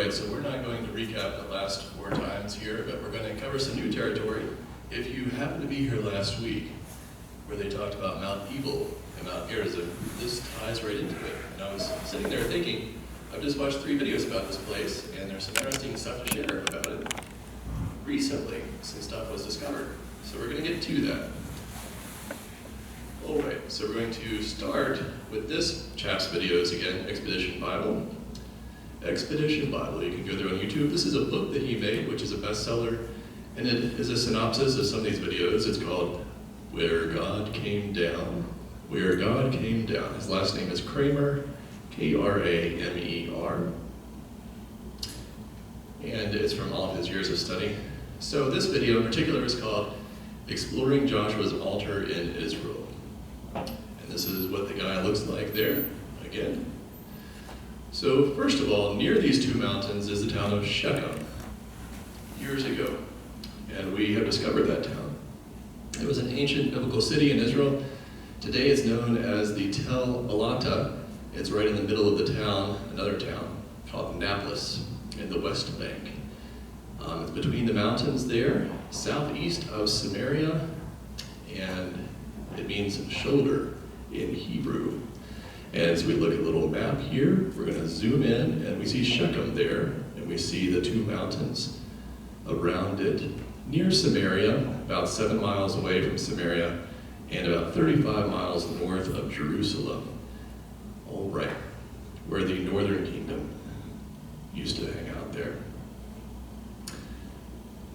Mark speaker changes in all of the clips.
Speaker 1: right, so we're not going to recap the last 4 times here, but we're going to cover some new territory. If you happened to be here last week, where they talked about Mount Ebal and Mount Gerizim, this ties right into it. And I was sitting there thinking, I've just watched 3 videos about this place, and there's some interesting stuff to share about it. Recently, some stuff was discovered. So we're going to get to that. All right, so we're going to start with this chap's videos again, Expedition Bible. Expedition Bible, you can go there on YouTube. This is a book that he made, which is a bestseller, and it is a synopsis of some of these videos. It's called Where God Came Down. Where God Came Down. His last name is Kramer, K-R-A-M-E-R. And it's from all of his years of study. So this video in particular is called Exploring Joshua's Altar in Israel. And this is what the guy looks like there, again. So first of all, near these 2 mountains is the town of Shechem, years ago. And we have discovered that town. It was an ancient biblical city in Israel. Today it's known as the Tel Balata. It's right in the middle of the town, another town called Nablus in the West Bank. It's between the mountains there, southeast of Samaria, and it means shoulder in Hebrew. And as we look at a little map here, we're going to zoom in, and we see Shechem there, and we see the 2 mountains around it, near Samaria, about 7 miles away from Samaria, and about 35 miles north of Jerusalem. All right, where the northern kingdom used to hang out there.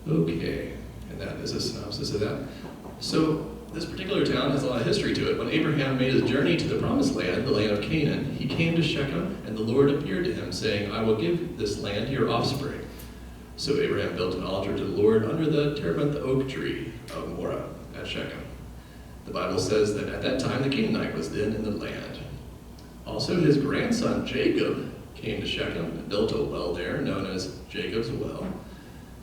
Speaker 1: Okay, and that is a synopsis of that. So this particular town has a lot of history to it. When Abraham made his journey to the promised land, the land of Canaan, he came to Shechem, and the Lord appeared to him, saying, I will give this land to your offspring. So Abraham built an altar to the Lord under the terebinth oak tree of Moreh at Shechem. The Bible says that at that time the Canaanite was then in the land. Also his grandson Jacob came to Shechem and built a well there, known as Jacob's Well.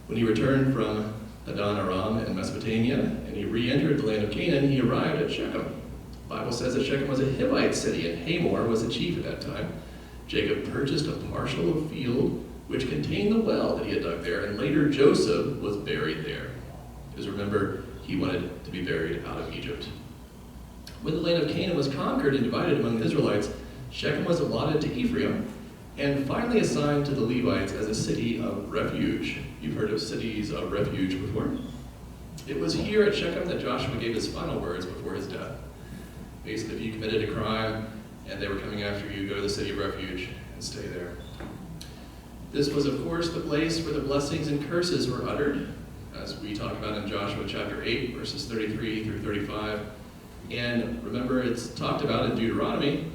Speaker 1: When he returned from Padan Aram in Mesopotamia, and he re-entered the land of Canaan, he arrived at Shechem. The Bible says that Shechem was a Hivite city, and Hamor was the chief at that time. Jacob purchased a parcel of field which contained the well that he had dug there, and later Joseph was buried there. Because remember, he wanted to be buried out of Egypt. When the land of Canaan was conquered and divided among the Israelites, Shechem was allotted to Ephraim, and finally assigned to the Levites as a city of refuge. You've heard of cities of refuge before? It was here at Shechem that Joshua gave his final words before his death. Basically, if you committed a crime and they were coming after you, go to the city of refuge and stay there. This was, of course, the place where the blessings and curses were uttered, as we talk about in Joshua chapter 8, verses 33 through 35. And remember, it's talked about in Deuteronomy,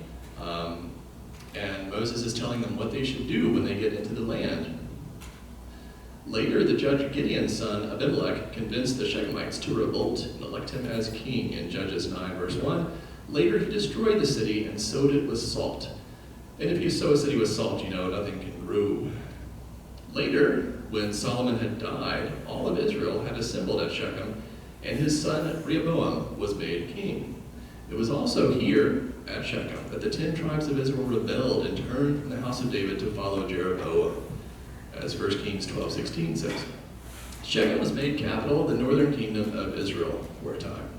Speaker 1: and Moses is telling them what they should do when they get into the land. Later, the judge Gideon's son, Abimelech, convinced the Shechemites to revolt and elect him as king in Judges 9, verse 1. Later, he destroyed the city and sowed it with salt. And if you sow a city with salt, you know nothing can grow. Later, when Solomon had died, all of Israel had assembled at Shechem, and his son Rehoboam was made king. It was also here at Shechem that the 10 tribes of Israel rebelled and turned from the house of David to follow Jeroboam, as 1 Kings 12:16 says. Shechem was made capital of the northern kingdom of Israel for a time.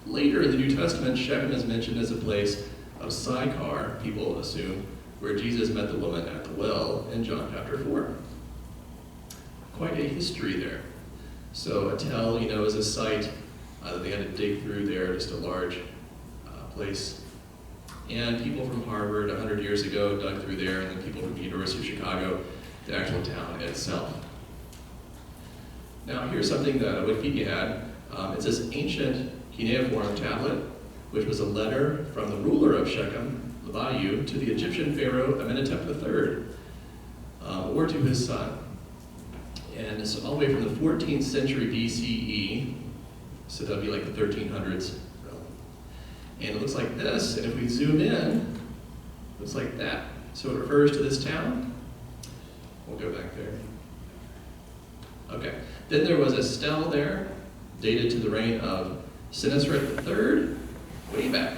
Speaker 1: Later in the New Testament, Shechem is mentioned as a place of Sychar, people assume, where Jesus met the woman at the well in John chapter 4. Quite a history there. So a tell, is a site that they had to dig through there, just a large place. And people from Harvard 100 years ago dug through there, and then people from the University of Chicago, the actual town itself. Now here's something that Wikipedia had. It's this ancient cuneiform tablet, which was a letter from the ruler of Shechem, Lebayu, to the Egyptian pharaoh Amenhotep III, or to his son. And it's all the way from the 14th century BCE, so that'd be like the 1300s. And it looks like this, and if we zoom in, it looks like that. So it refers to this town. We'll go back there. Okay. Then there was a stele there, dated to the reign of Senusret III, way back.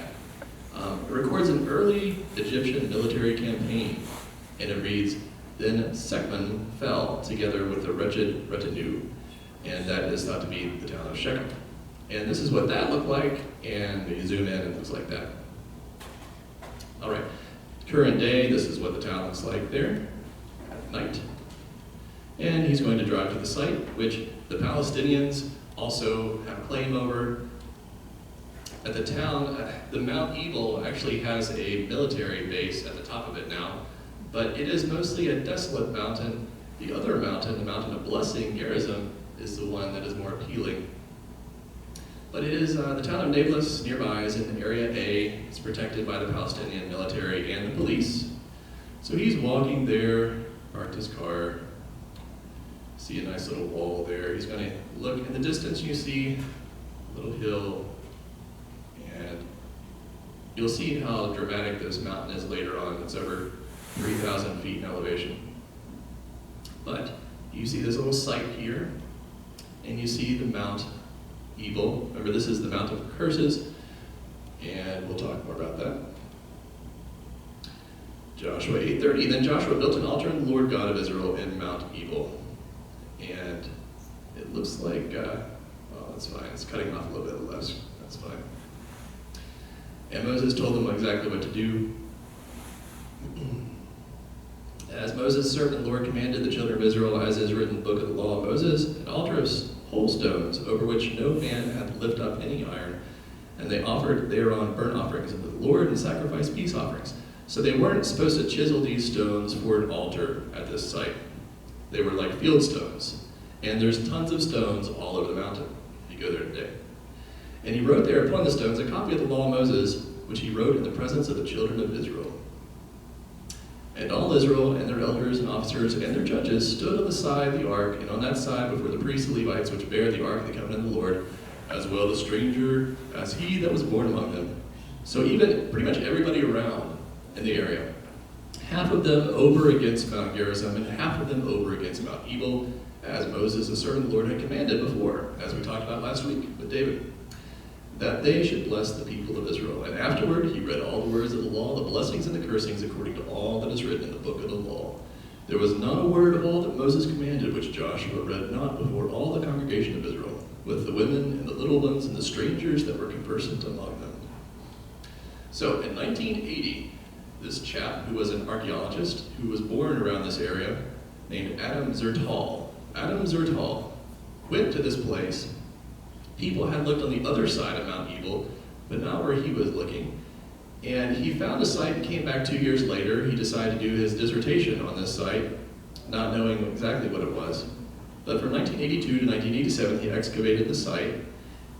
Speaker 1: It records an early Egyptian military campaign, and it reads, Then Secman fell together with a wretched retinue, and that is thought to be the town of Shechem. And this is what that looked like, and you zoom in and it looks like that. All right, current day, this is what the town looks like there at night. And he's going to drive to the site, which the Palestinians also have claim over. At the town, the Mount Ebal actually has a military base at the top of it now, but it is mostly a desolate mountain. The other mountain, the mountain of blessing, Gerizim, is the one that is more appealing. But it is the town of Nablus nearby is in Area A. It's protected by the Palestinian military and the police. So he's walking there, parked his car. See a nice little wall there. He's going to look in the distance. You see a little hill, and you'll see how dramatic this mountain is later on. It's over 3,000 feet in elevation. But you see this little site here, and you see the Mount Ebal. Remember, this is the Mount of Curses, and we'll talk more about that. Joshua 8:30. Then Joshua built an altar to the Lord God of Israel in Mount Ebal. And it looks like, well, that's fine. It's cutting off a little bit less. That's fine. And Moses told them exactly what to do. As Moses, servant of the Lord, commanded the children of Israel, as is written in the book of the law of Moses, an altar of whole stones, over which no man hath lift up any iron. And they offered thereon burnt offerings unto the Lord and sacrificed peace offerings. So they weren't supposed to chisel these stones for an altar at this site. They were like field stones. And there's tons of stones all over the mountain if you go there today. And he wrote there upon the stones a copy of the law of Moses, which he wrote in the presence of the children of Israel. And all Israel and their elders and officers and their judges stood on the side of the ark, and on that side before the priests and Levites, which bear the ark of the covenant of the Lord, as well the stranger as he that was born among them. So even pretty much everybody around in the area. Half of them over against Mount Gerizim, and half of them over against Mount Ebal, as Moses, the servant of the Lord, had commanded before, as we talked about last week with David, that they should bless the people of Israel. And afterward he read all the words of the law, the blessings and the cursings, according to all that is written in the book of the law. There was not a word of all that Moses commanded which Joshua read not before all the congregation of Israel, with the women and the little ones and the strangers that were conversant among them. So in 1980, this chap who was an archaeologist who was born around this area, named Adam Zertal went to this place. People had looked on the other side of Mount Ebal, but not where he was looking. And he found a site and came back 2 years later. He decided to do his dissertation on this site, not knowing exactly what it was. But from 1982 to 1987, he excavated the site.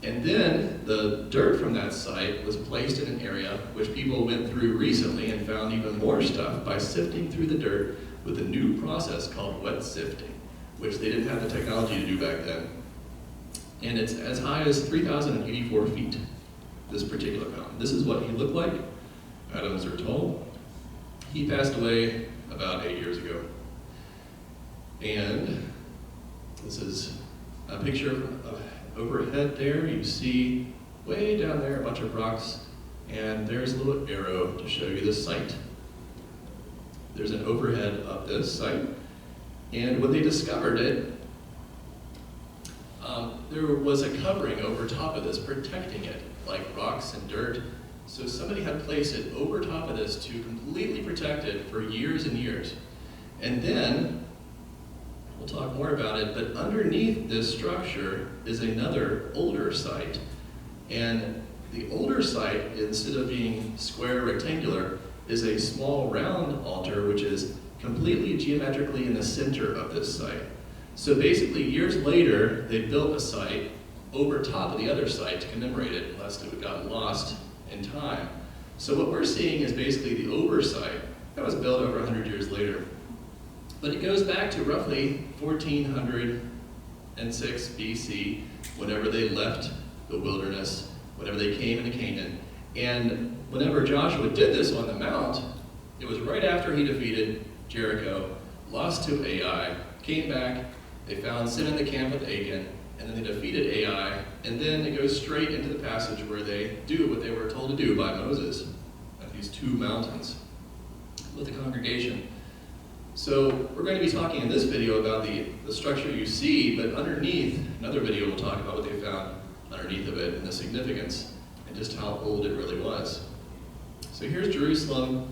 Speaker 1: And then the dirt from that site was placed in an area which people went through recently and found even more stuff by sifting through the dirt with a new process called wet sifting, which they didn't have the technology to do back then. And it's as high as 3,084 feet, this particular mountain. This is what he looked like, Adam Zertal. He passed away about 8 years ago. And this is a picture of overhead there. You see way down there a bunch of rocks, and there's a little arrow to show you the site. There's an overhead of this site, and when they discovered it, there was a covering over top of this protecting it, like rocks and dirt. So somebody had placed it over top of this to completely protect it for years and years. And then, we'll talk more about it, but underneath this structure is another older site. And the older site, instead of being square rectangular, is a small round altar which is completely geometrically in the center of this site. So basically, years later, they built a site over top of the other site to commemorate it, lest it got lost in time. So what we're seeing is basically the oversight that was built over 100 years later. But it goes back to roughly 1406 BC, whenever they left the wilderness, whenever they came into Canaan. And whenever Joshua did this on the mount, it was right after he defeated Jericho, lost to Ai, came back, they found sin in the camp with Achan, and then they defeated Ai, and then it goes straight into the passage where they do what they were told to do by Moses at these two mountains with the congregation. So we're going to be talking in this video about the structure you see, but underneath, another video will talk about what they found underneath of it and the significance and just how old it really was. So here's Jerusalem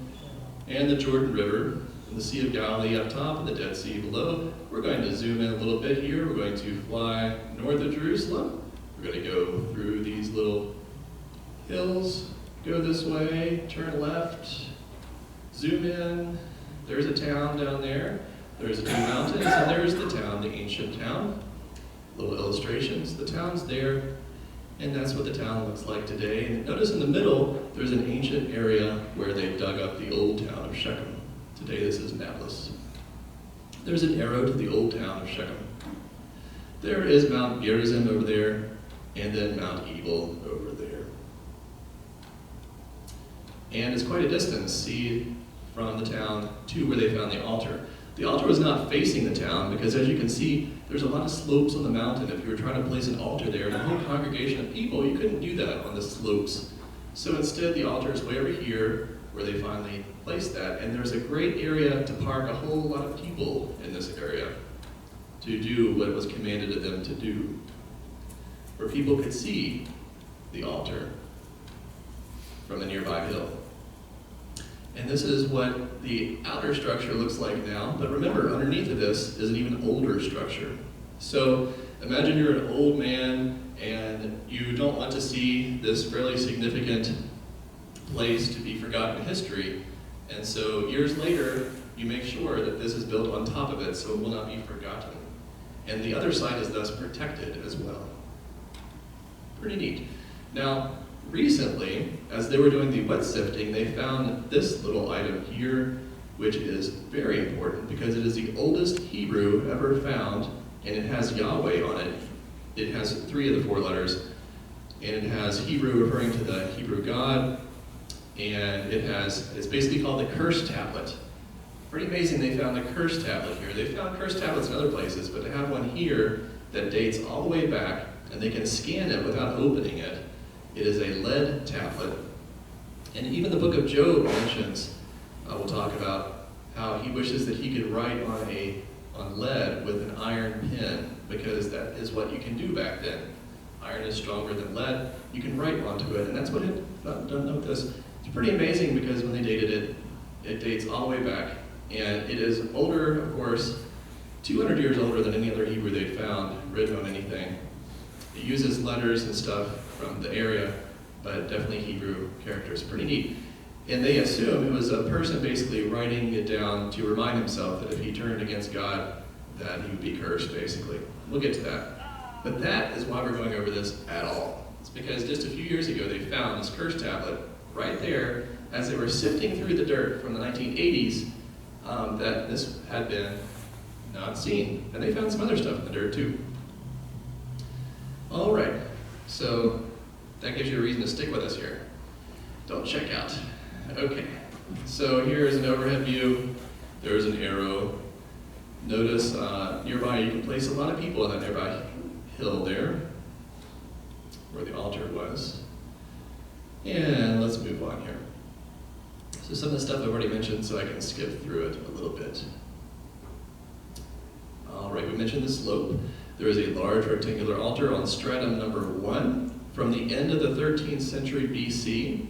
Speaker 1: and the Jordan River, and the Sea of Galilee up top and the Dead Sea below. We're going to zoom in a little bit here. We're going to fly north of Jerusalem. We're going to go through these little hills, go this way, turn left, zoom in. There's a town down there. There's the two mountains, and there's the town, the ancient town. Little illustrations. The town's there, and that's what the town looks like today. And notice in the middle, there's an ancient area where they dug up the old town of Shechem. Today this is mapless. There's an arrow to the old town of Shechem. There is Mount Gerizim over there, and then Mount Ebal over there. And it's quite a distance, see, from the town to where they found the altar. The altar was not facing the town because, as you can see, there's a lot of slopes on the mountain. If you were trying to place an altar there and a whole congregation of people, you couldn't do that on the slopes. So instead, the altar is way over here where they finally placed that. And there's a great area to park a whole lot of people in this area to do what was commanded of them to do, where people could see the altar from a nearby hill. And this is what the outer structure looks like now. But remember, underneath of this is an even older structure. So imagine you're an old man and you don't want to see this fairly significant place to be forgotten in history. And so years later, you make sure that this is built on top of it so it will not be forgotten. And the other side is thus protected as well. Pretty neat. Now, recently, as they were doing the wet sifting, they found this little item here, which is very important because it is the oldest Hebrew ever found, and it has Yahweh on it. It has 3 of the 4 letters, and it has Hebrew referring to the Hebrew God, and it's basically called the curse tablet. Pretty amazing they found the curse tablet here. They found curse tablets in other places, but to have one here that dates all the way back, and they can scan it without opening it. It is a lead tablet. And even the book of Job mentions, we'll talk about how he wishes that he could write on lead with an iron pen, because that is what you can do back then. Iron is stronger than lead. You can write onto it, and that's what don't note this. It's pretty amazing because when they dated it, it dates all the way back. And it is older, of course, 200 years older than any other Hebrew they'd found written on anything. It uses letters and stuff from the area, but definitely Hebrew characters. Pretty neat. And they assume it was a person basically writing it down to remind himself that if he turned against God, that he would be cursed, basically. We'll get to that. But that is why we're going over this at all. It's because just a few years ago they found this curse tablet right there as they were sifting through the dirt from the 1980s that this had been not seen. And they found some other stuff in the dirt too. All right, so that gives you a reason to stick with us here. Don't check out. Okay, so here's an overhead view. There's an arrow. Notice nearby you can place a lot of people on that nearby hill there, where the altar was. And let's move on here. So some of the stuff I've already mentioned, so I can skip through it a little bit. All right, we mentioned the slope. There is a large rectangular altar on stratum number 1 from the end of the 13th century BC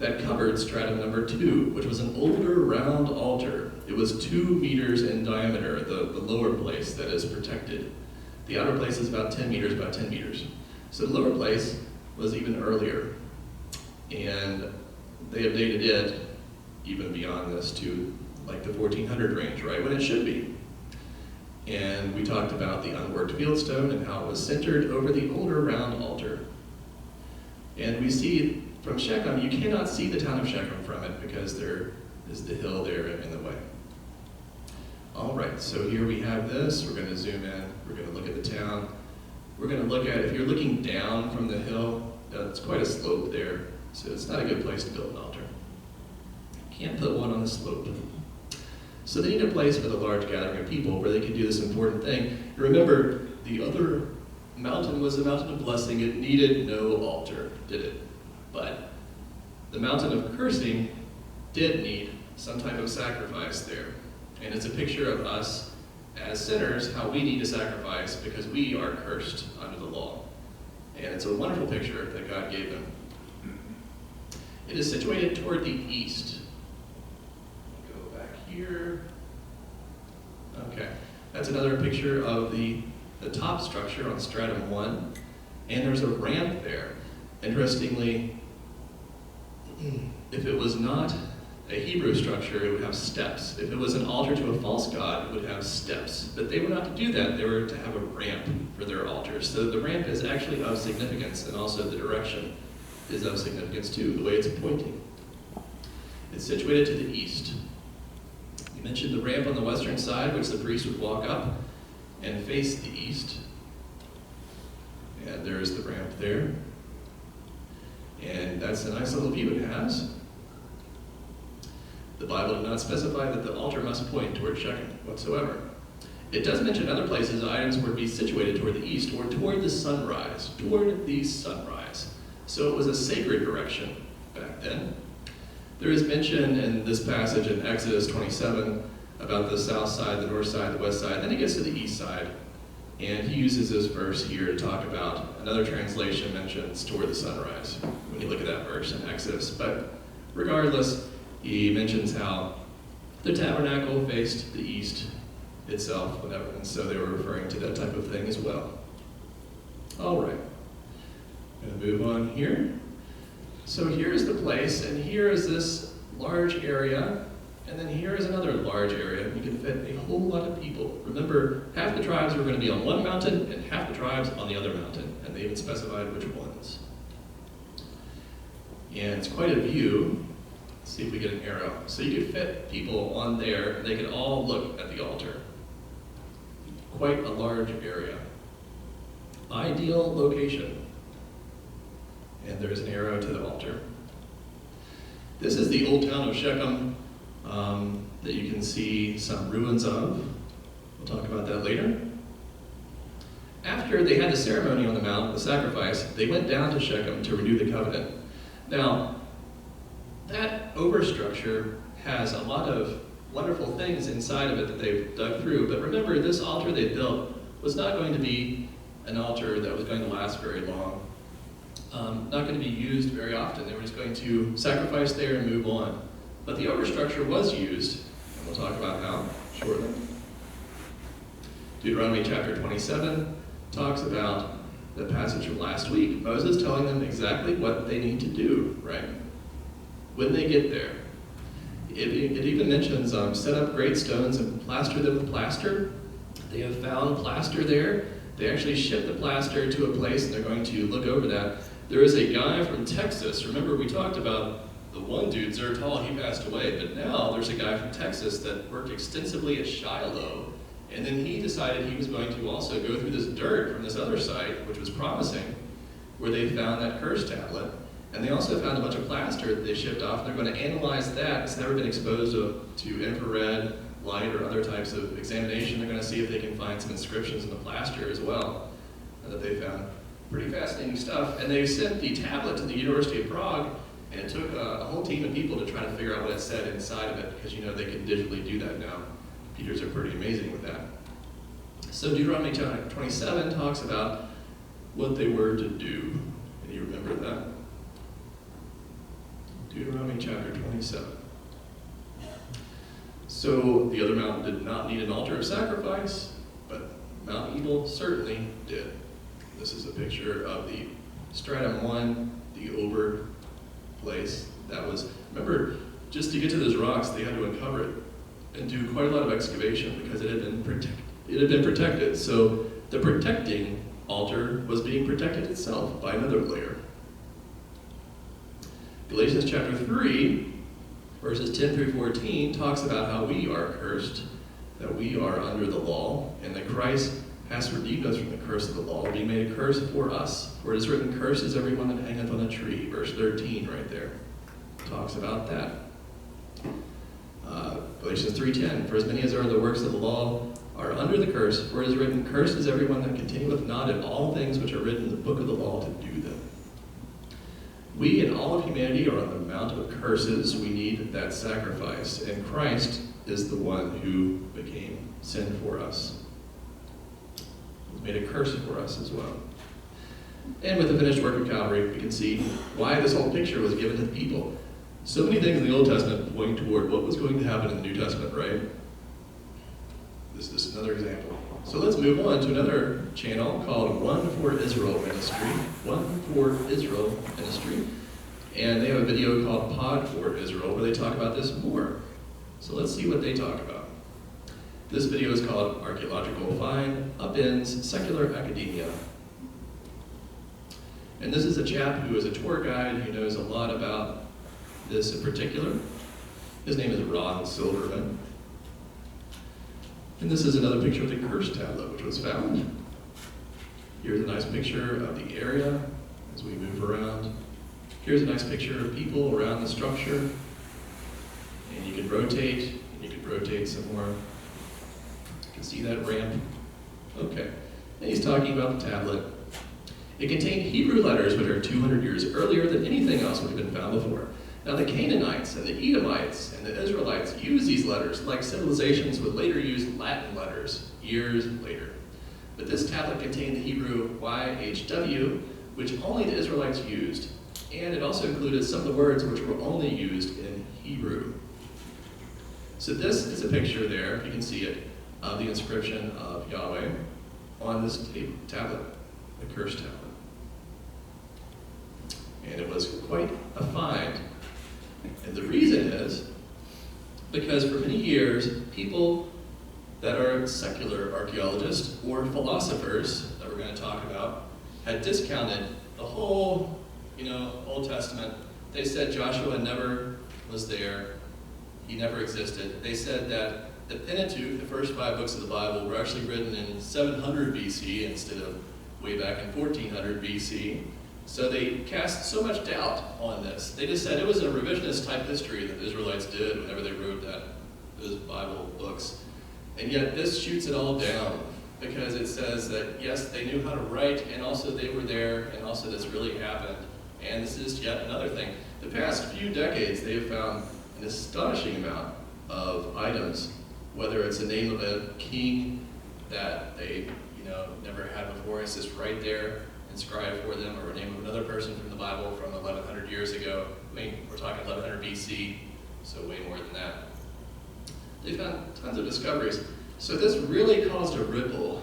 Speaker 1: that covered stratum number 2, which was an older round altar. It was 2 meters in diameter, the lower place that is protected. The outer place is about 10 meters, about 10 meters. So the lower place was even earlier. And they have dated it even beyond this to like the 1400 range, right, when it should be. And we talked about the unworked fieldstone and how it was centered over the older round altar. And we see from Shechem, you cannot see the town of Shechem from it because there is the hill there in the way. All right, so here we have this. We're going to zoom in. We're going to look at the town. We're going to look at, if you're looking down from the hill, it's quite a slope there. So it's not a good place to build an altar. Can't put one on the slope. So they need a place for the large gathering of people where they can do this important thing. Remember, the other mountain was a mountain of blessing. It needed no altar, did it? But the mountain of cursing did need some type of sacrifice there. And it's a picture of us as sinners, how we need to sacrifice because we are cursed under the law. And it's a wonderful picture that God gave them. It is situated toward the east. Go back here. Okay, that's another picture of the top structure on stratum 1. And there's a ramp there. Interestingly, if it was not a Hebrew structure, it would have steps. If it was an altar to a false god, it would have steps. But they were not to do that. They were to have a ramp for their altars. So the ramp is actually of significance, and also the direction is of significance too, the way it's pointing. It's situated to the east. You mentioned the ramp on the western side, which the priest would walk up and face the east. And there's the ramp there. And that's a nice little view it has. The Bible did not specify that the altar must point toward Shechem whatsoever. It does mention other places items were to be situated toward the east or toward the sunrise, toward the sunrise. So it was a sacred direction back then. There is mention in this passage in Exodus 27 about the south side, the north side, the west side. Then he gets to the east side, and he uses this verse here to talk about, another translation mentions toward the sunrise when you look at that verse in Exodus. But regardless, he mentions how the tabernacle faced the east itself, whatever, and so they were referring to that type of thing as well. All right, I'm going to move on here. So here's the place, and here is this large area, and then here is another large area. You can fit a whole lot of people. Remember, half the tribes were going to be on one mountain, and half the tribes on the other mountain, and they even specified which ones. And it's quite a view. Let's see if we get an arrow. So you could fit people on there, and they could all look at the altar. Quite a large area. Ideal location. And there's an arrow to the altar. This is the old town of Shechem that you can see some ruins of. We'll talk about that later. After they had the ceremony on the mount, the sacrifice, they went down to Shechem to renew the covenant. Now, that overstructure has a lot of wonderful things inside of it that they've dug through, but remember, this altar they built was not going to be an altar that was going to last very long. Not going to be used very often. They were just going to sacrifice there and move on. But the overstructure was used, and we'll talk about how shortly. Deuteronomy chapter 27 talks about the passage from last week. Moses telling them exactly what they need to do, right? When they get there. It even mentions set up great stones and plaster them with plaster. They have found plaster there. They actually ship the plaster to a place, and they're going to look over that. There is a guy from Texas. Remember, we talked about the one dude, Zertal, he passed away, but now there's a guy from Texas that worked extensively at Shiloh, and then he decided he was going to also go through this dirt from this other site, which was promising, where they found that curse tablet, and they also found a bunch of plaster that they shipped off, and they're going to analyze that. It's never been exposed to infrared light or other types of examination. They're going to see if they can find some inscriptions in the plaster as well that they found. Pretty fascinating stuff. And they sent the tablet to the University of Prague, and it took a whole team of people to try to figure out what it said inside of it, because you know they can digitally do that now. Computers are pretty amazing with that. So Deuteronomy chapter 27 talks about what they were to do. And you remember that? Deuteronomy chapter 27. So the other mountain did not need an altar of sacrifice, but Mount Ebal certainly did. This is a picture of the stratum 1, the over place. That was, remember, just to get to those rocks, they had to uncover it and do quite a lot of excavation because it had been protected. So the protecting altar was being protected itself by another layer. Galatians chapter 3, verses 10 through 14, talks about how we are cursed, that we are under the law, and that Christ has redeemed us from the curse of the law, being made a curse for us. For it is written, "Cursed is everyone that hangeth on a tree." Verse 13 right there talks about that. Galatians 3:10, "For as many as are the works of the law are under the curse, for it is written, Cursed is everyone that continueth not in all things which are written in the book of the law to do them." We and all of humanity are on the mount of curses. We need that sacrifice. And Christ is the one who became sin for us. He made a curse for us as well. And with the finished work of Calvary, we can see why this whole picture was given to the people. So many things in the Old Testament point toward what was going to happen in the New Testament, right? This is another example. So let's move on to another channel called One for Israel Ministry. One for Israel Ministry. And they have a video called Pod for Israel where they talk about this more. So let's see what they talk about. This video is called Archaeological Find Upends Secular Academia. And this is a chap who is a tour guide who knows a lot about this in particular. His name is Ron Silverman. And this is another picture of the curse tablet which was found. Here's a nice picture of the area as we move around. Here's a nice picture of people around the structure. And you can rotate, and you can rotate some more. You can see that ramp. Okay. And he's talking about the tablet. It contained Hebrew letters which are 200 years earlier than anything else would have been found before. Now the Canaanites and the Edomites and the Israelites used these letters like civilizations would later use Latin letters years later. But this tablet contained the Hebrew YHW, which only the Israelites used. And it also included some of the words which were only used in Hebrew. So this is a picture there, if you can see it, of the inscription of Yahweh on this tablet, the curse tablet. And it was quite a find. And the reason is because for many years, people that are secular archaeologists or philosophers that we're going to talk about had discounted the whole, Old Testament. They said Joshua never was there. He never existed. They said that the Pentateuch, the first 5 books of the Bible, were actually written in 700 BC instead of way back in 1400 BC. So they cast so much doubt on this. They just said it was a revisionist type history that the Israelites did whenever they wrote those Bible books. And yet this shoots it all down because it says that yes, they knew how to write and also they were there and also this really happened. And this is yet another thing. The past few decades they have found an astonishing amount of items, whether it's the name of a king that they never had before, it's just right there inscribed for them, or a name of another person from the Bible from 1100 years ago. I mean, we're talking 1100 BC, so way more than that. They found tons of discoveries. So this really caused a ripple.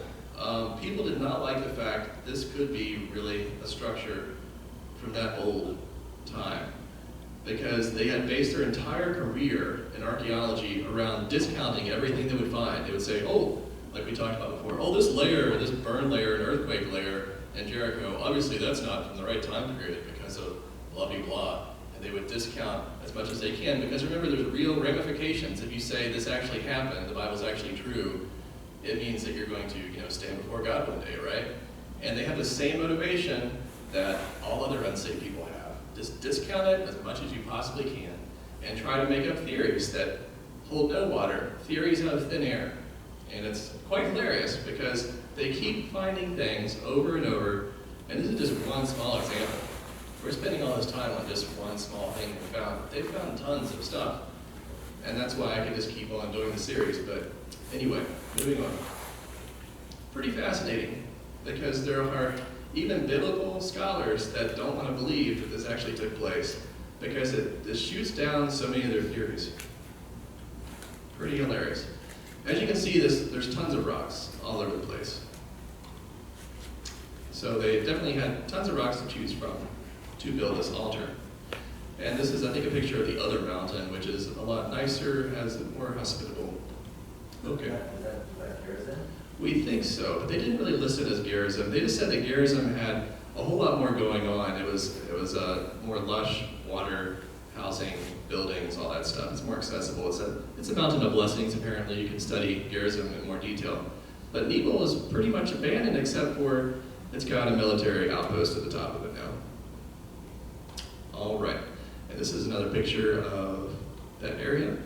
Speaker 1: People did not like the fact that this could be really a structure from that old time, because they had based their entire career in archaeology around discounting everything they would find. They would say, oh, like we talked about before, oh, this layer, this burn layer and earthquake layer in Jericho, obviously that's not from the right time period because of blah, blah, blah. And they would discount as much as they can, because remember, there's real ramifications. If you say this actually happened, the Bible's actually true, it means that you're going to stand before God one day, right? And they have the same motivation that all other unsaved people have. Just discount it as much as you possibly can and try to make up theories that hold no water, theories out of thin air. And it's quite hilarious because they keep finding things over and over, and this is just one small example. We're spending all this time on just one small thing we found. They've found tons of stuff, and that's why I can just keep on doing the series. But anyway, moving on. Pretty fascinating, because there are even biblical scholars that don't want to believe that this actually took place, because it just shoots down so many of their theories. Pretty hilarious. As you can see, there's tons of rocks all over the place. So they definitely had tons of rocks to choose from to build this altar. And this is, I think, a picture of the other mountain, which is a lot nicer, has more hospitable. Okay.
Speaker 2: Is that Gerizim?
Speaker 1: We think so, but they didn't really list it as Gerizim. They just said that Gerizim had a whole lot more going on. It was more lush water, housing, buildings, all that stuff. It's more accessible. It's a mountain of blessings, apparently. You can study Gerizim in more detail. But Nebel is pretty much abandoned, except for it's got a military outpost at the top of it now. All right, and this is another picture of that area.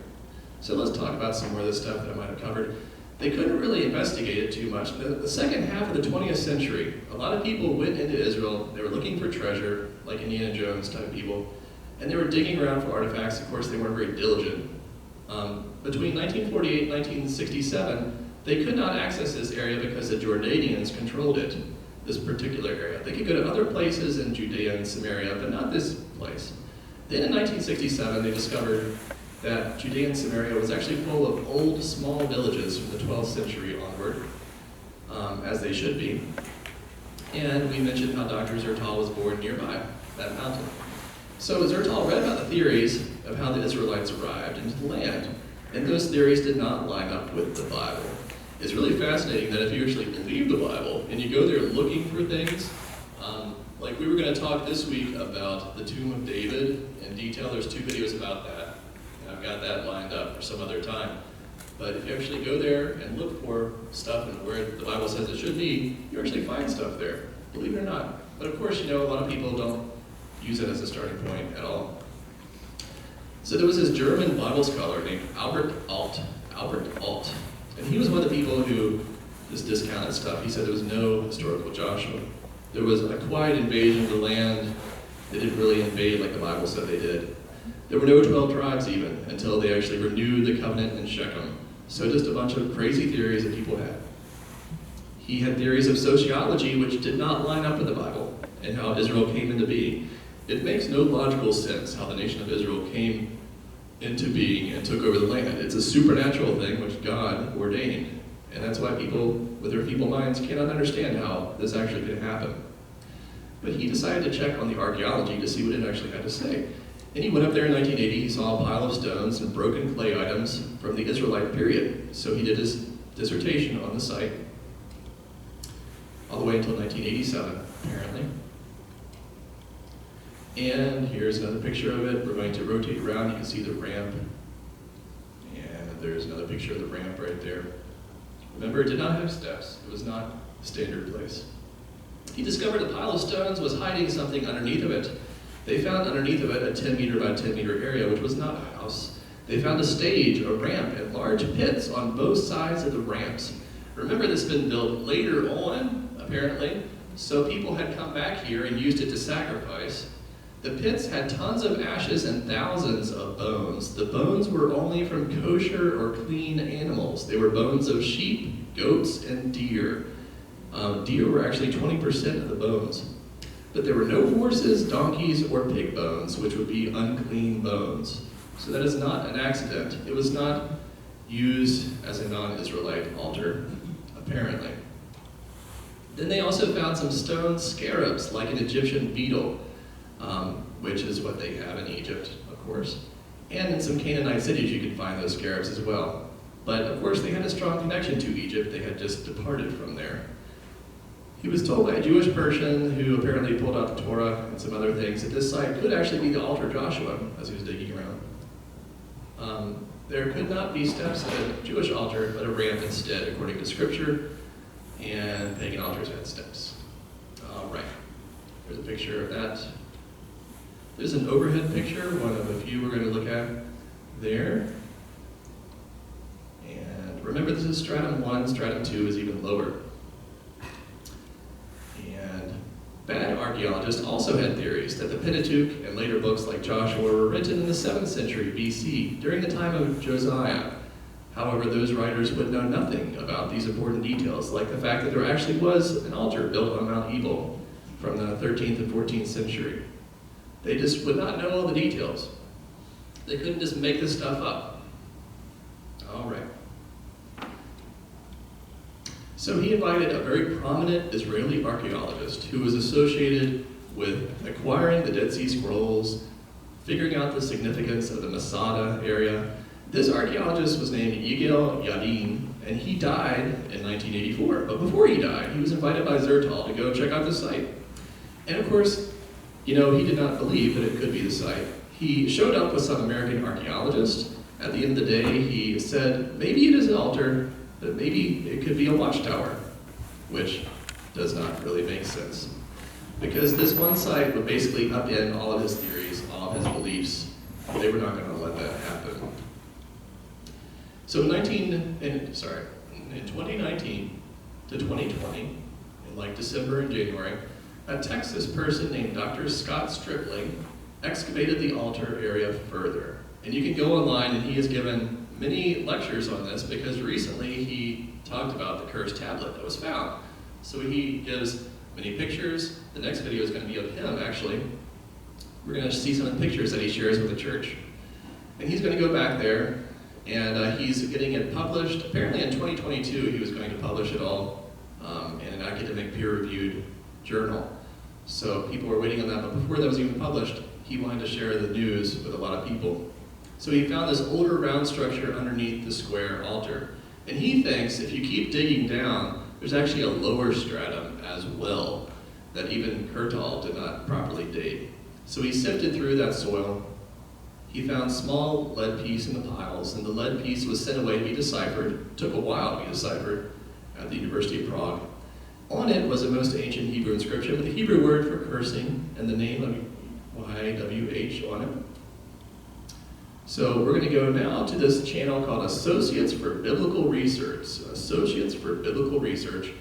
Speaker 1: So let's talk about some more of this stuff that I might have covered. They couldn't really investigate it too much. The second half of the 20th century, a lot of people went into Israel. They were looking for treasure, like Indiana Jones type people, and they were digging around for artifacts. Of course, they weren't very diligent. between 1948 and 1967, they could not access this area because the Jordanians controlled it, this particular area. They could go to other places in Judea and Samaria, but not this place. Then in 1967, they discovered that Judea and Samaria was actually full of old, small villages from the 12th century onward, as they should be. And we mentioned how Dr. Zertal was born nearby that mountain. So Zertal read about the theories of how the Israelites arrived into the land, and those theories did not line up with the Bible. It's really fascinating that if you actually believe the Bible and you go there looking for things, like we were going to talk this week about the Tomb of David in detail. There's 2 videos about that, and I've got that lined up for some other time. But if you actually go there and look for stuff and where the Bible says it should be, you actually find stuff there, believe it or not. But of course, a lot of people don't use it as a starting point at all. So there was this German Bible scholar named Albert Alt, and he was one of the people who just discounted stuff. He said there was no historical Joshua. There was a quiet invasion of the land. They didn't really invade like the Bible said they did. There were no 12 tribes even until they actually renewed the covenant in Shechem. So just a bunch of crazy theories that people had. He had theories of sociology which did not line up with the Bible and how Israel came into being. It makes no logical sense how the nation of Israel came into being and took over the land. It's a supernatural thing which God ordained. And that's why people with their feeble minds cannot understand how this actually could happen. But he decided to check on the archaeology to see what it actually had to say. And he went up there in 1980, he saw a pile of stones and broken clay items from the Israelite period. So he did his dissertation on the site all the way until 1987, apparently. And here's another picture of it. We're going to rotate around. You can see the ramp. And there's another picture of the ramp right there. Remember, it did not have steps. It was not a standard place. He discovered a pile of stones was hiding something underneath of it. They found underneath of it a 10 meter by 10 meter area, which was not a house. They found a stage, a ramp, and large pits on both sides of the ramps. Remember, this had been built later on, apparently, so people had come back here and used it to sacrifice. The pits had tons of ashes and thousands of bones. The bones were only from kosher or clean animals. They were bones of sheep, goats, and deer. Deer were actually 20% of the bones. But there were no horses, donkeys, or pig bones, which would be unclean bones. So that is not an accident. It was not used as a non-Israelite altar, apparently. Then they also found some stone scarabs, like an Egyptian beetle, which is what they have in Egypt, of course. And in some Canaanite cities you can find those scarabs as well. But of course they had a strong connection to Egypt. They had just departed from there. He was told by a Jewish person who apparently pulled out the Torah and some other things that this site could actually be the altar of Joshua as he was digging around. There could not be steps at a Jewish altar, but a ramp instead, according to scripture, and pagan altars had steps. All right, there's a picture of that. There's an overhead picture, one of a few we're going to look at there. And remember, this is stratum 1, stratum 2 is even lower. And bad archaeologists also had theories that the Pentateuch and later books like Joshua were written in the 7th century BC, during the time of Josiah. However, those writers would know nothing about these important details, like the fact that there actually was an altar built on Mount Ebal from the 13th and 14th century. They just would not know all the details. They couldn't just make this stuff up. All right. So he invited a very prominent Israeli archaeologist who was associated with acquiring the Dead Sea Scrolls, figuring out the significance of the Masada area. This archaeologist was named Yigal Yadin, and he died in 1984. But before he died, he was invited by Zertal to go check out the site. And of course, he did not believe that it could be the site. He showed up with some American archaeologists. At the end of the day, he said, maybe it is an altar, but maybe it could be a watchtower, which does not really make sense. Because this one site would basically upend all of his theories, all of his beliefs. They were not going to let that happen. So in 2019 to 2020, in like December and January, a Texas person named Dr. Scott Stripling excavated the altar area further. And you can go online, and he has given many lectures on this because recently he talked about the cursed tablet that was found. So he gives many pictures. The next video is going to be of him, actually. We're going to see some of the pictures that he shares with the church. And he's going to go back there, and he's getting it published. Apparently in 2022, he was going to publish it all in an academic peer-reviewed journal. So people were waiting on that, but before that was even published, he wanted to share the news with a lot of people. So he found this older round structure underneath the square altar. And he thinks if you keep digging down, there's actually a lower stratum as well that even Kurtal did not properly date. So he sifted through that soil. He found small lead piece in the piles, and the lead piece was sent away to be deciphered. It took a while to be deciphered at the University of Prague. On it was a most ancient Hebrew inscription with the Hebrew word for cursing and the name of YWH on it. So we're going to go now to this channel called Associates for Biblical Research. Associates for Biblical Research,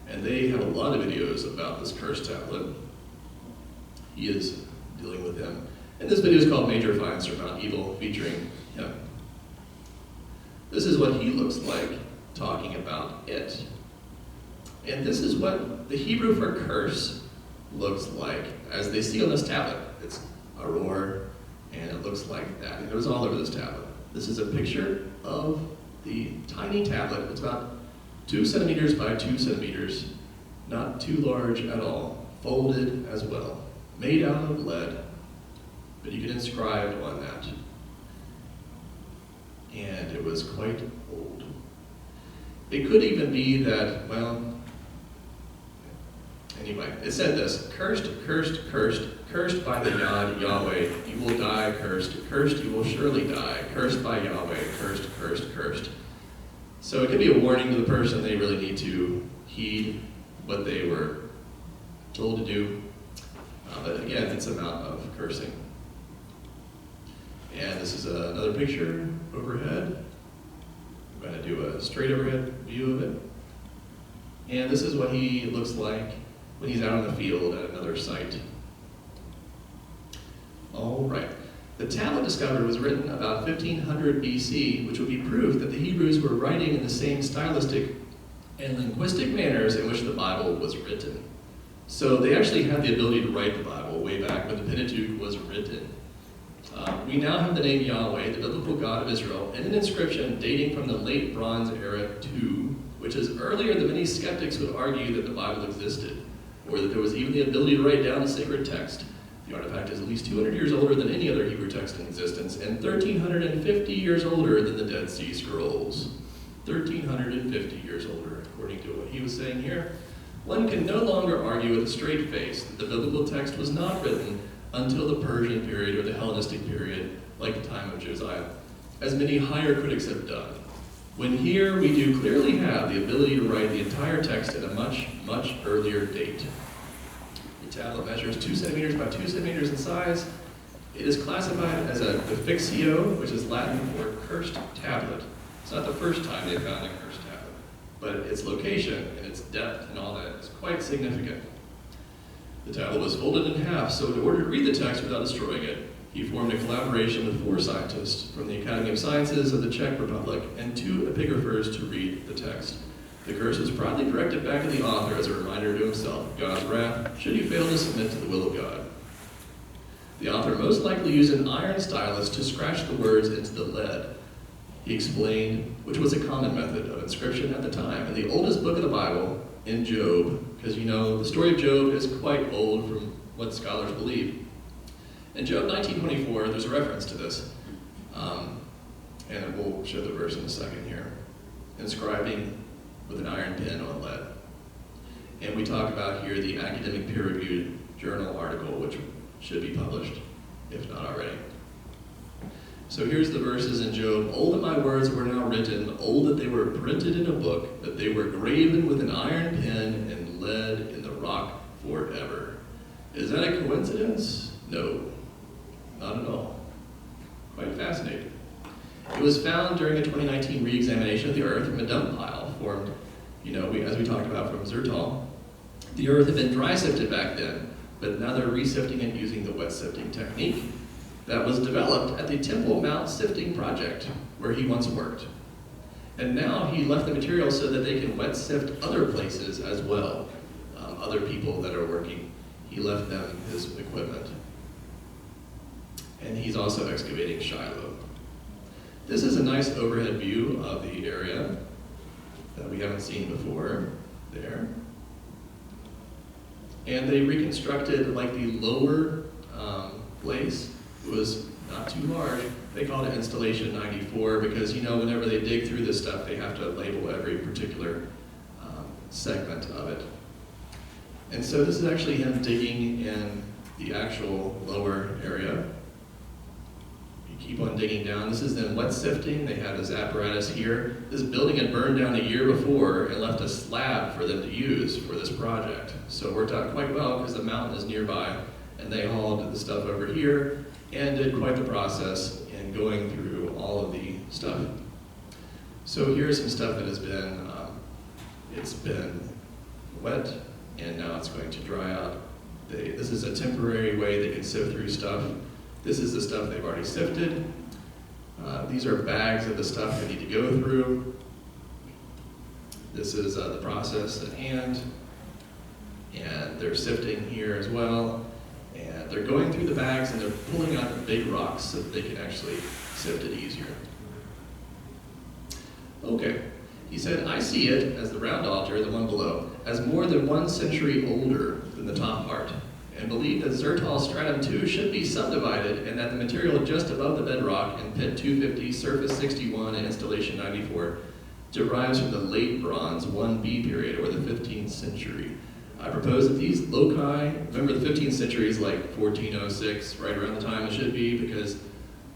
Speaker 1: and they have a lot of videos about this cursed tablet. He is dealing with him. And this video is called Major Finds from Mount Evil, featuring him. This is what he looks like talking about it. And this is what the Hebrew for curse looks like as they see on this tablet. It's a roar, and it looks like that. And it was all over this tablet. This is a picture of the tiny tablet. It's about 2 centimeters by 2 centimeters, not too large at all, folded as well, made out of lead, but you can inscribe on that. And it was quite old. It could even be that, well, anyway, it said this: cursed, cursed, cursed, cursed by the God Yahweh, you will die cursed, cursed you will surely die, cursed by Yahweh, cursed, cursed, cursed. So it could be a warning to the person they really need to heed what they were told to do. But again, it's a amount of cursing. And this is another picture overhead. I'm going to do a straight overhead view of it. And this is what he looks like when he's out in the field at another site. All right. The tablet discovered was written about 1500 BC, which would be proof that the Hebrews were writing in the same stylistic and linguistic manners in which the Bible was written. So they actually had the ability to write the Bible way back when the Pentateuch was written. We now have the name Yahweh, the biblical God of Israel, and an inscription dating from the late Bronze Era II, which is earlier than many skeptics would argue that the Bible existed, or that there was even the ability to write down a sacred text. The artifact is at least 200 years older than any other Hebrew text in existence, and 1,350 years older than the Dead Sea Scrolls. 1,350 years older, according to what he was saying here. One can no longer argue with a straight face that the biblical text was not written until the Persian period or the Hellenistic period, like the time of Josiah, as many higher critics have done. When here we do clearly have the ability to write the entire text at a much, much earlier date. The tablet measures 2 centimeters by 2 centimeters in size. It is classified as a defixio, which is Latin for cursed tablet. It's not the first time they found a cursed tablet, but its location and its depth and all that is quite significant. The tablet was folded in half, so in order to read the text without destroying it, he formed a collaboration with 4 scientists from the Academy of Sciences of the Czech Republic and 2 epigraphers to read the text. The curse was proudly directed back at the author as a reminder to himself of God's wrath should he fail to submit to the will of God. The author most likely used an iron stylus to scratch the words into the lead. He explained, which was a common method of inscription at the time. In the oldest book of the Bible, in Job, because you know the story of Job is quite old from what scholars believe. In Job 19:24, there's a reference to this, and we'll show the verse in a second here. Inscribing with an iron pen on lead. And we talk about here the academic peer-reviewed journal article, which should be published, if not already. So here's the verses in Job. Old that my words were now written, old that they were printed in a book, that they were graven with an iron pen and lead in the rock forever. Is that a coincidence? No, not at all. Quite fascinating. It was found during a 2019 re-examination of the earth from a dump pile formed, as we talked about from Zertal. The earth had been dry sifted back then, but now they're re-sifting it using the wet sifting technique. that was developed at the Temple Mount Sifting Project, where he once worked. And now he left the material so that they can wet sift other places as well. Other people that are working, he left them his equipment. And he's also excavating Shiloh. This is a nice overhead view of the area that we haven't seen before there. And they reconstructed like the lower place. It was not too large. They called it Installation 94 because, you know, whenever they dig through this stuff, they have to label every particular segment of it. And so this is actually him digging in the actual lower area. You keep on digging down. This is them wet sifting. They have this apparatus here. This building had burned down a year before and left a slab for them to use for this project. So it worked out quite well because the mountain is nearby, and they hauled the stuff over here and did quite the process in going through all of the stuff. So here's some stuff that has been, it's been wet, and now it's going to dry out. This is a temporary way they can sift through stuff. This is the stuff they've already sifted. These are bags of the stuff they need to go through. This is the process at hand. And they're sifting here as well. And they're going through the bags and they're pulling out the big rocks so that they can actually sift it easier. Okay. He said, I see it, as the round altar, the one below, as more than 1 century older than the top part, and believe that Zertal Stratum 2 should be subdivided and that the material just above the bedrock in pit 250, surface 61, and installation 94 derives from the late Bronze 1B period, or the 15th century. I propose that these loci, remember the 15th century is like 1406, right around the time it should be, because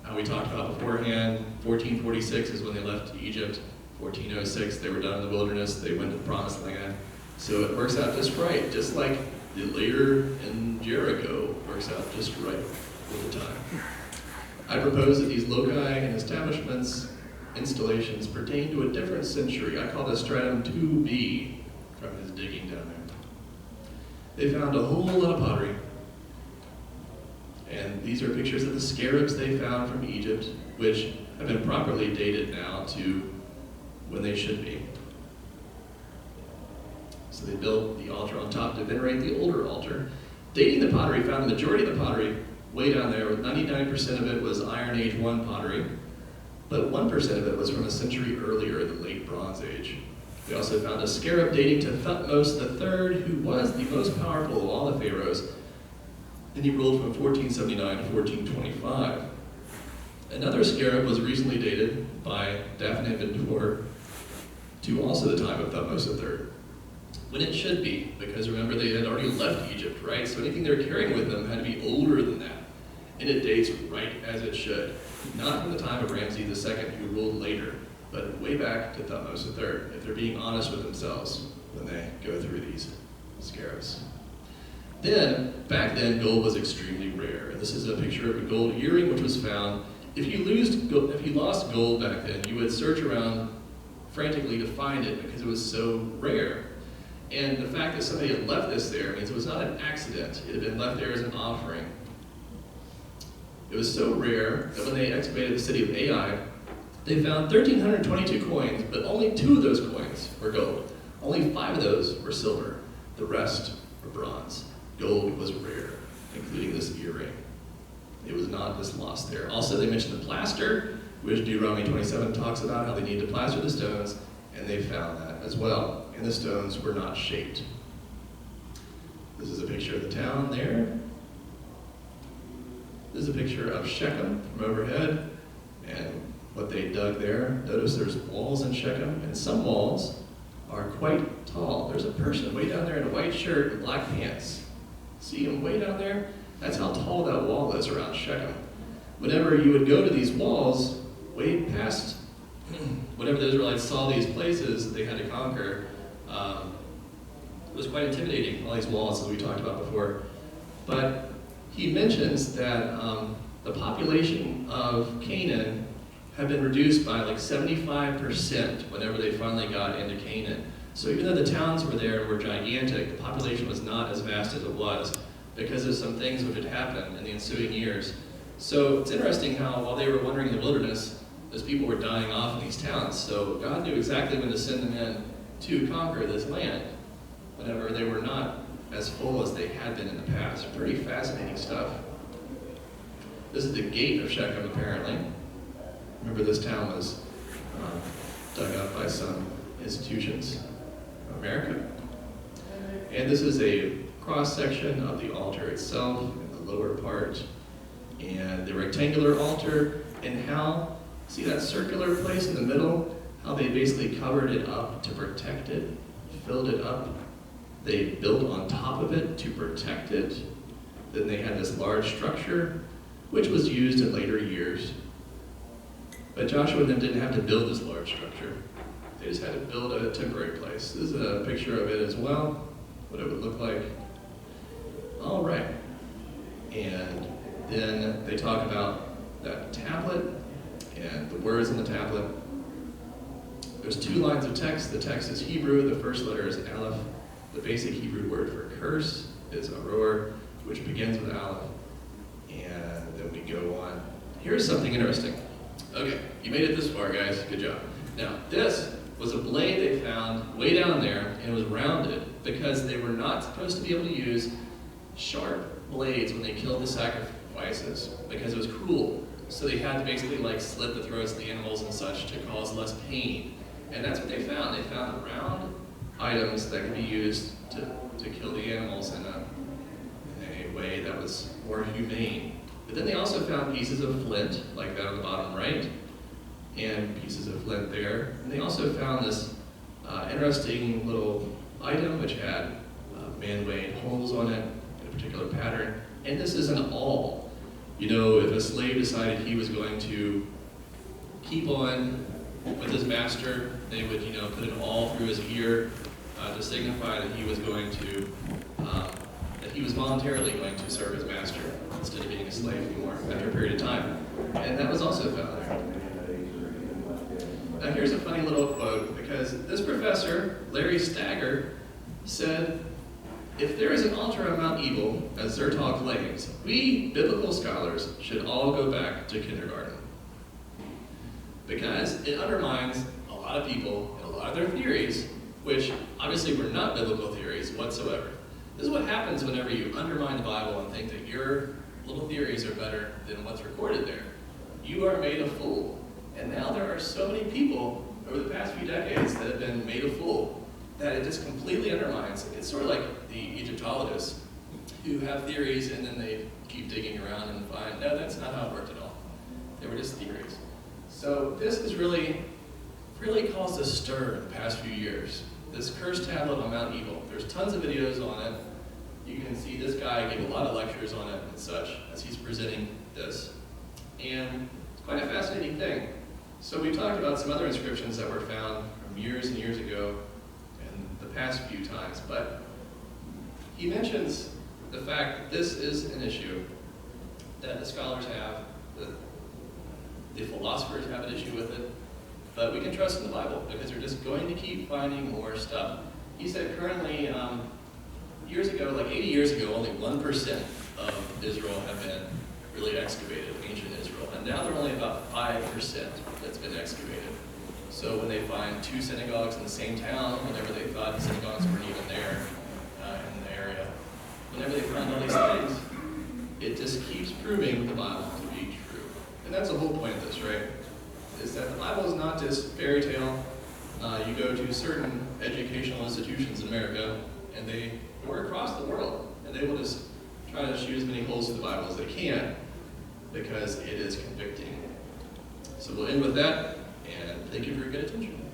Speaker 1: how we talked about beforehand, 1446 is when they left Egypt. 1406, they were done in the wilderness, they went to the promised land. So it works out just right, just like the later in Jericho works out just right with the time. I propose that these loci and establishments, installations pertain to a different century. I call this stratum 2B from his digging down there. They found a whole lot of pottery. And these are pictures of the scarabs they found from Egypt, which have been properly dated now to when they should be. So they built the altar on top to venerate the older altar. Dating the pottery, found the majority of the pottery way down there, with 99% of it was Iron Age 1 pottery, but 1% of it was from a century earlier, the late Bronze Age. They also found a scarab dating to Thutmose III, who was the most powerful of all the pharaohs, and he ruled from 1479 to 1425. Another scarab was recently dated by Daphne Ventur to also the time of Thutmose III, when it should be, because remember they had already left Egypt, right? So anything they were carrying with them had to be older than that. And it dates right as it should. Not from the time of Ramses II, who ruled later, but way back to Thutmose III, if they're being honest with themselves when they go through these scarabs. Then, back then, gold was extremely rare. And this is a picture of a gold earring which was found. If you lost gold back then, you would search around frantically to find it because it was so rare. And the fact that somebody had left this there means it was not an accident. It had been left there as an offering. It was so rare that when they excavated the city of Ai, they found 1,322 coins, but only 2 of those coins were gold. Only 5 of those were silver. The rest were bronze. Gold was rare, including this earring. It was not just lost there. Also, they mentioned the plaster, which Deuteronomy 27 talks about how they need to plaster the stones, and they found that as well. And the stones were not shaped. This is a picture of the town there. This is a picture of Shechem from overhead, and what they dug there. Notice there's walls in Shechem, and some walls are quite tall. There's a person way down there in a white shirt and black pants. See him way down there? That's how tall that wall is around Shechem. Whenever you would go to these walls, way past, whenever the Israelites saw these places that they had to conquer, it was quite intimidating, all these walls, as we talked about before. But he mentions that the population of Canaan had been reduced by like 75% whenever they finally got into Canaan. So even though the towns were there and were gigantic, the population was not as vast as it was because of some things which had happened in the ensuing years. So it's interesting how while they were wandering in the wilderness, those people were dying off in these towns. So God knew exactly when to send them in to conquer this land, whenever they were not as full as they had been in the past. Pretty fascinating stuff. This is the gate of Shechem, apparently. Remember, this town was dug up by some institutions of America. And this is a cross-section of the altar itself, in the lower part, and the rectangular altar, and how, see that circular place in the middle? How they basically covered it up to protect it, filled it up. They built on top of it to protect it. Then they had this large structure, which was used in later years. But Joshua and them didn't have to build this large structure. They just had to build a temporary place. This is a picture of it as well, what it would look like. All right. And then they talk about that tablet and the words in the tablet. There's 2 lines of text. The text is Hebrew. The first letter is Aleph. The basic Hebrew word for curse is aror, which begins with Aleph. And then we go on. Here's something interesting. Okay, you made it this far, guys. Good job. Now, this was a blade they found way down there, and it was rounded because they were not supposed to be able to use sharp blades when they killed the sacrifices because it was cruel. So they had to basically like slit the throats of the animals and such to cause less pain. And that's what they found. They found round items that could be used to kill the animals in a way that was more humane. But then they also found pieces of flint, like that on the bottom right, and pieces of flint there. And they also found this interesting little item which had man-made holes on it in a particular pattern. And this is an awl. You know, if a slave decided he was going to keep on with his master, they would, put an awl through his ear to signify that he was going to, that he was voluntarily going to serve his master instead of being a slave anymore after a period of time. And that was also found there. Now here's a funny little quote, because this professor, Larry Stagger, said, "If there is an altar on Mount Ebal, as Zertal claims, we biblical scholars should all go back to kindergarten." Because it undermines a lot of people and a lot of their theories, which obviously were not biblical theories whatsoever. This is what happens whenever you undermine the Bible and think that your little theories are better than what's recorded there. You are made a fool. And now there are so many people over the past few decades that have been made a fool that it just completely undermines. It's sort of like the Egyptologists who have theories and then they keep digging around and find, no, that's not how it worked at all. They were just theories. So this has really caused a stir in the past few years. This cursed tablet on Mount Ebal. There's tons of videos on it. You can see this guy give a lot of lectures on it and such as he's presenting this. And it's quite a fascinating thing. So we talked about some other inscriptions that were found from years and years ago and the past few times, but he mentions the fact that this is an issue that the scholars have, the philosophers have an issue with it, but we can trust in the Bible because they're just going to keep finding more stuff. He said currently, years ago, like 80 years ago, only 1% of Israel had been really excavated, ancient Israel, and now they're only about 5% that's been excavated. So when they find 2 synagogues in the same town, whenever they thought the synagogues weren't even there in the area, whenever they find all these things, it just keeps proving the Bible to be true. And that's the whole point of this, right? Is that the Bible is not just fairy tale. You go to certain educational institutions in America, and they or across the world, and they will just try to shoot as many holes in the Bible as they can because it is convicting. So we'll end with that, and thank you for your good attention.